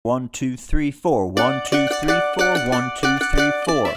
1, 2, 3, 4. 1, 2, 3, 4. 1, 2, 3, 4.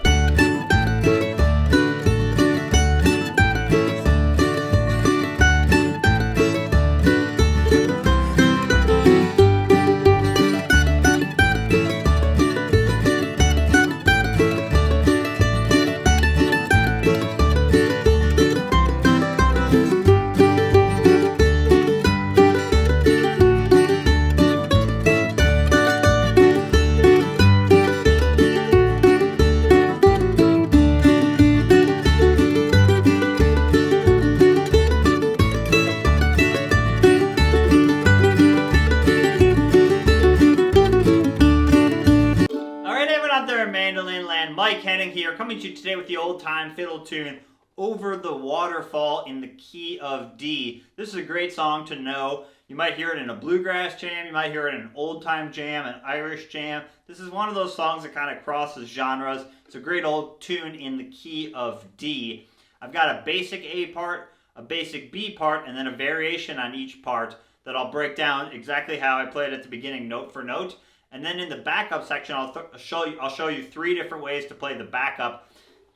Mandolin land, Mike Hedding here, coming to you today with the old-time fiddle tune, Over the Waterfall in the key of D. This is a great song to know. You might hear it in a bluegrass jam, you might hear it in an old-time jam, an Irish jam. This is one of those songs that kind of crosses genres. It's a great old tune in the key of D. I've got a basic A part, a basic B part, and then a variation on each part that I'll break down exactly how I played at the beginning, note for note. And then in the backup section, I'll show you 3 different ways to play the backup.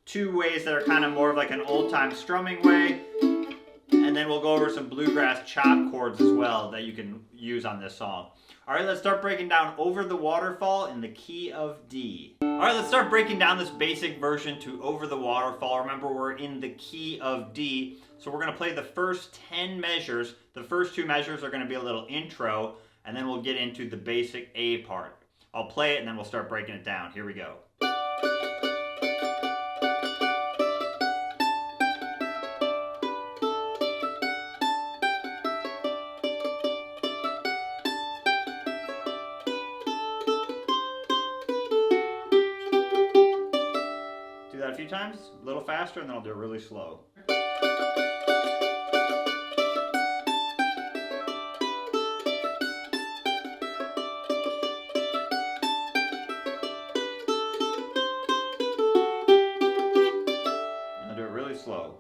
2 ways that are kind of more of like an old-time strumming way. And then we'll go over some bluegrass chop chords as well that you can use on this song. All right, let's start breaking down Over the Waterfall in the key of D. All right, let's start breaking down this basic version to Over the Waterfall. Remember, we're in the key of D. So we're going to play the first 10 measures. The first 2 measures are going to be a little intro, and then we'll get into the basic A part. I'll play it and then we'll start breaking it down. Here we go. Do that a few times, a little faster, and then I'll do it really slow. Slow.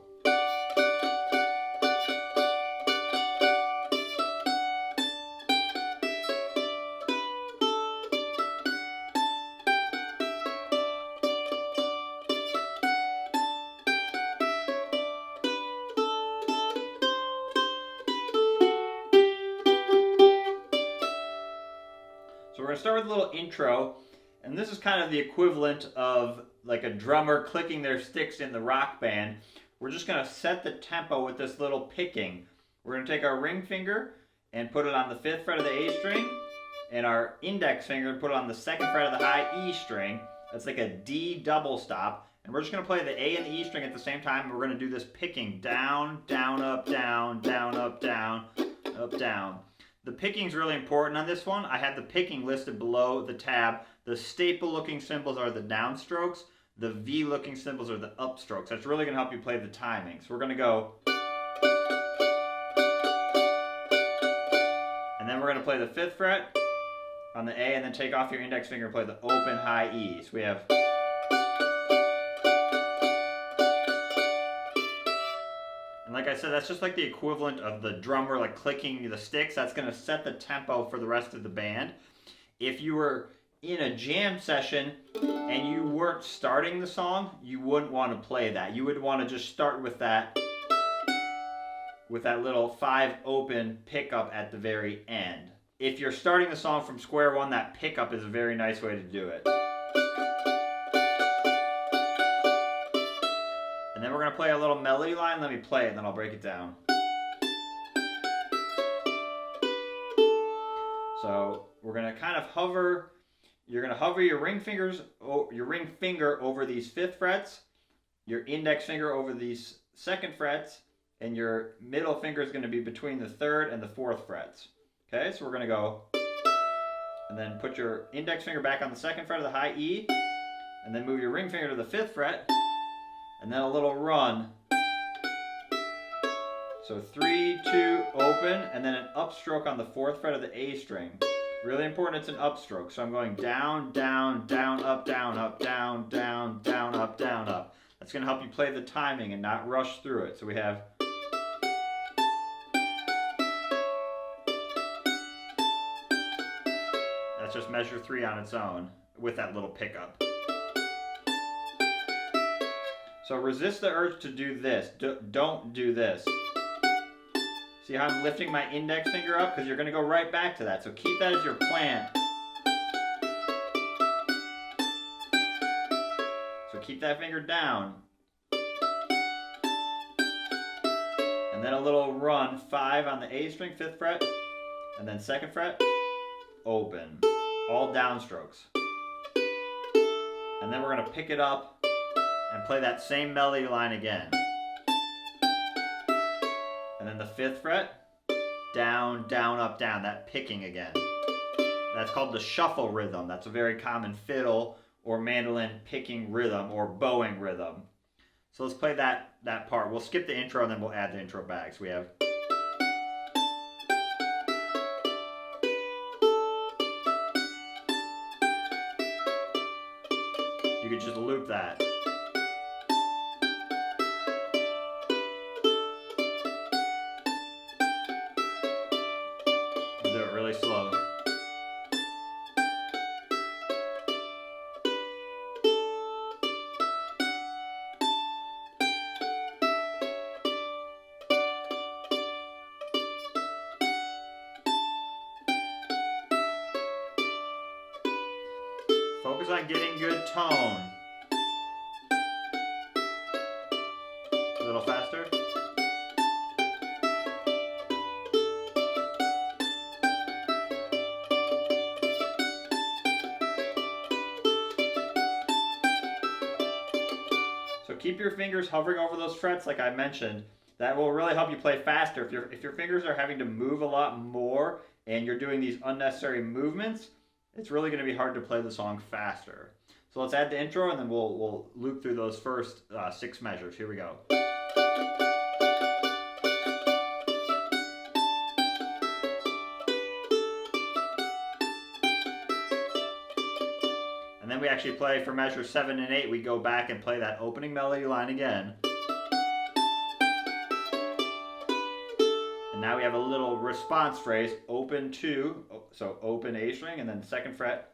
So we're going to start with a little intro, and this is kind of the equivalent of like a drummer clicking their sticks in the rock band. We're just going to set the tempo with this little picking. We're going to take our ring finger and put it on the 5th fret of the A string, and our index finger and put it on the 2nd fret of the high E string. That's like a D double stop. And we're just going to play the A and the E string at the same time, and we're going to do this picking down, down, up, down, down, up, down, up, down. The picking is really important on this one. I have the picking listed below the tab. The staple-looking symbols are the downstrokes. The V-looking symbols are the upstrokes. That's really going to help you play the timing. So we're going to go. And then we're going to play the 5th fret on the A, and then take off your index finger and play the open high E. So we have. And like I said, that's just like the equivalent of the drummer like clicking the sticks. That's going to set the tempo for the rest of the band. If you were in a jam session and you weren't starting the song, you wouldn't want to play that. You would want to just start with that little 5 open pickup at the very end. If you're starting the song from square one, that pickup is a very nice way to do it. And then we're going to play a little melody line. Let me play it and then I'll break it down. So we're going to kind of hover. You're going to hover your ring finger over these 5th frets, your index finger over these 2nd frets, and your middle finger is going to be between the 3rd and the 4th frets. Okay, so we're going to go, and then put your index finger back on the 2nd fret of the high E, and then move your ring finger to the 5th fret, and then a little run. So 3, 2, open, and then an upstroke on the 4th fret of the A string. Really important, it's an upstroke. So I'm going down, down, down, up, down, down, down, down, up, down, up. That's going to help you play the timing and not rush through it. So we have. That's That's just measure 3 on its own with that little pickup. So resist the urge to do this. Don't do this. See how I'm lifting my index finger up? Because you're going to go right back to that. So keep that as your plan. So keep that finger down. And then a little run, 5 on the A string, 5th fret, and then 2nd fret, open. All downstrokes. And then we're going to pick it up and play that same melody line again. And then the 5th fret, down, down, up, down, that picking again. That's called the shuffle rhythm. That's a very common fiddle or mandolin picking rhythm or bowing rhythm. So let's play that part. We'll skip the intro and then we'll add the intro back. So we have... You could just loop that. Do it really slow. Focus on getting good tone. A little faster. So keep your fingers hovering over those frets like I mentioned. That will really help you play faster. If your fingers are having to move a lot more and you're doing these unnecessary movements, it's really going to be hard to play the song faster. So let's add the intro and then we'll loop through those first 6 measures. Here we go. And then we actually play for measures 7 and 8. We go back and play that opening melody line again. And now we have a little response phrase, open 2, so open A string and then 2nd fret.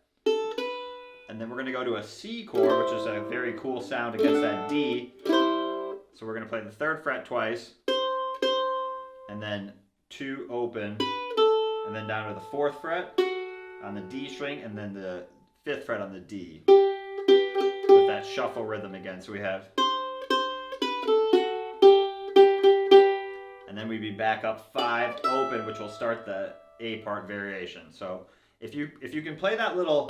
And then we're going to go to a C chord, which is a very cool sound against that D. So we're going to play the 3rd fret twice, and then 2 open, and then down to the 4th fret on the D string, and then the 5th fret on the D. With that shuffle rhythm again. So we have... And then we'd be back up 5 open, which will start the A part variation. So if you can play that little,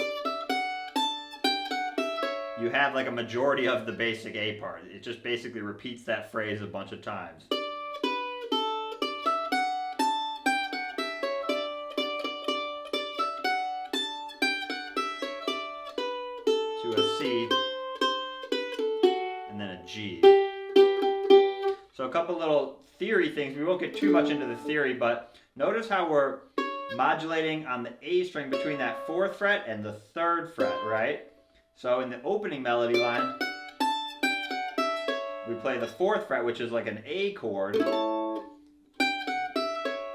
you have like a majority of the basic A part. It just basically repeats that phrase a bunch of times. To a C, and then a G. So a couple little theory things. We won't get too much into the theory, but notice how we're modulating on the A string between that 4th fret and the 3rd fret, right? So in the opening melody line, we play the 4th fret, which is like an A chord.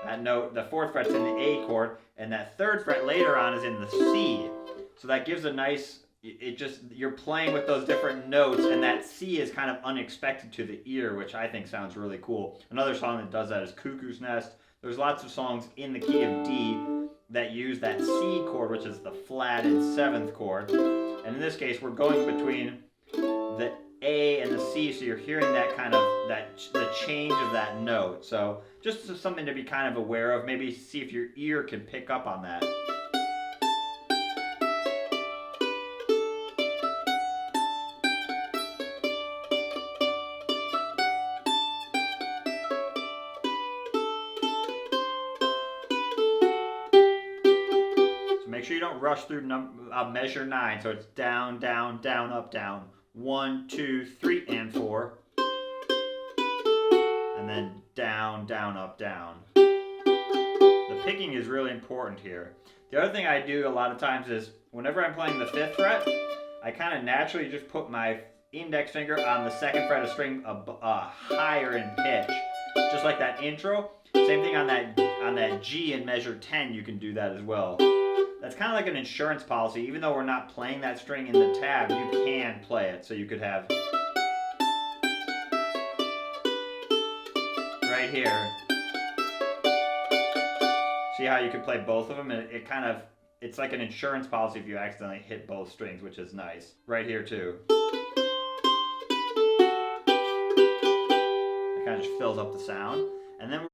That note, the 4th fret's in the A chord, and that 3rd fret later on is in the C. So that gives a nice... you're playing with those different notes, and that C is kind of unexpected to the ear, which I think sounds really cool. Another song that does that is Cuckoo's Nest. There's lots of songs in the key of D that use that C chord, which is the flatted 7th chord. And in this case, we're going between the A and the C, so you're hearing that kind of, the change of that note. So just something to be kind of aware of. Maybe see if your ear can pick up on that. Make sure you don't rush through measure 9. So it's down, down, down, up, down. 1, 2, 3, and 4. And then down, down, up, down. The picking is really important here. The other thing I do a lot of times is whenever I'm playing the 5th fret, I kind of naturally just put my index finger on the 2nd fret, a string higher in pitch. Just like that intro. Same thing on that G in measure 10, you can do that as well. That's kind of like an insurance policy. Even though we're not playing that string in the tab, you can play it. So you could have right here. See how you could play both of them? It kind of, it's like an insurance policy if you accidentally hit both strings, which is nice. Right here too. It kind of just fills up the sound. And then